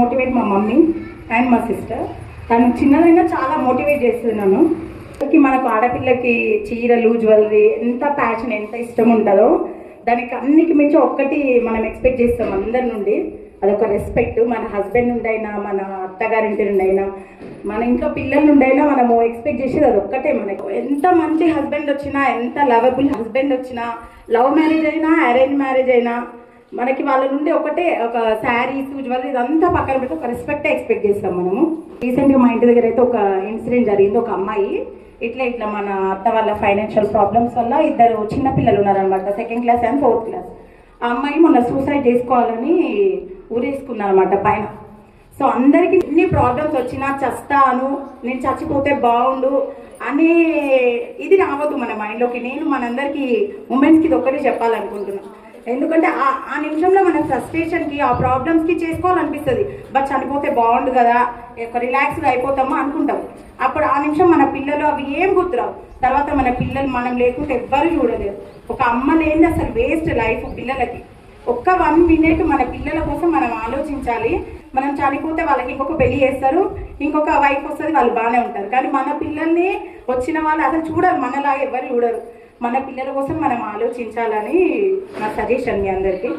Motivate మా mummy and మా sister. తను చిన్నదైనా చాలా మోటివేట్ చేస్తున్నాను. మనకు ఆడపిల్లకి చీరలు జ్యువెలరీ ఎంత ప్యాషన్ ఎంత ఇష్టం ఉంటుందో దానికి అన్నికి మించి ఒక్కటి మనం ఎక్స్పెక్ట్ చేస్తాం అందరి నుండి, అదొక రెస్పెక్ట్. మన హస్బెండ్ నుండి అయినా మన అత్తగారింటి నుండి అయినా మన ఇంట్లో పిల్లల నుండి అయినా మనము ఎక్స్పెక్ట్ చేసేది అది ఒక్కటే. మనకు ఎంత మంచి హస్బెండ్ వచ్చినా, ఎంత లవబుల్ హస్బెండ్ వచ్చినా, లవ్ మ్యారేజ్ అయినా అరేంజ్ మ్యారేజ్ అయినా మనకి వాళ్ళ నుండి ఒకటే, ఒక శారీస్ జ్యువెలరీ ఇదంతా పక్కన పెట్టి ఒక రెస్పెక్టే ఎక్స్పెక్ట్ చేస్తాం మనము. రీసెంట్గా మా ఇంటి దగ్గర అయితే ఒక ఇన్సిడెంట్ జరిగింది. ఒక అమ్మాయి ఇట్లా మన అత్త వాళ్ళ ఫైనాన్షియల్ ప్రాబ్లమ్స్ వల్ల ఇద్దరు చిన్నపిల్లలు ఉన్నారనమాట, 2nd class and 4th class. ఆ అమ్మాయి మొన్న సూసైడ్ చేసుకోవాలని ఊరేసుకున్నారనమాట పైన. సో అందరికీ ఎన్ని ప్రాబ్లమ్స్ వచ్చినా చస్తాను, నేను చచ్చిపోతే బాగుండు అనే ఇది రావద్దు మన మైండ్లోకి. నేను మనందరికీ ఉమెన్స్కి ఇది ఒక్కటే చెప్పాలనుకుంటున్నాను. ఎందుకంటే ఆ నిమిషంలో మన ఫ్రస్ట్రేషన్కి ఆ ప్రాబ్లమ్స్కి చేసుకోవాలనిపిస్తుంది, బట్ చనిపోతే బాగుండు కదా, ఒక రిలాక్స్గా అయిపోతామా అనుకుంటాం. అప్పుడు ఆ నిమిషం మన పిల్లలు అవి ఏం గుర్తురావు. తర్వాత మన పిల్లలు మనం లేకుంటే ఎవ్వరూ చూడలేరు. ఒక అమ్మ లేని అసలు వేస్ట్ లైఫ్ పిల్లలకి. ఒక్క 1 మినిట్ మన పిల్లల కోసం మనం ఆలోచించాలి. మనం చనిపోతే వాళ్ళకి ఇంకొక పెళ్లి చేస్తారు, ఇంకొక వైఫ్ వస్తుంది, వాళ్ళు బాగానే ఉంటారు. కానీ మన పిల్లల్ని వచ్చిన వాళ్ళు అసలు చూడరు, మనలాగా ఎవరు చూడరు. మన పిల్లల కోసం మనం ఆలోచించాలని నా సజెషన్ మీ అందరికీ.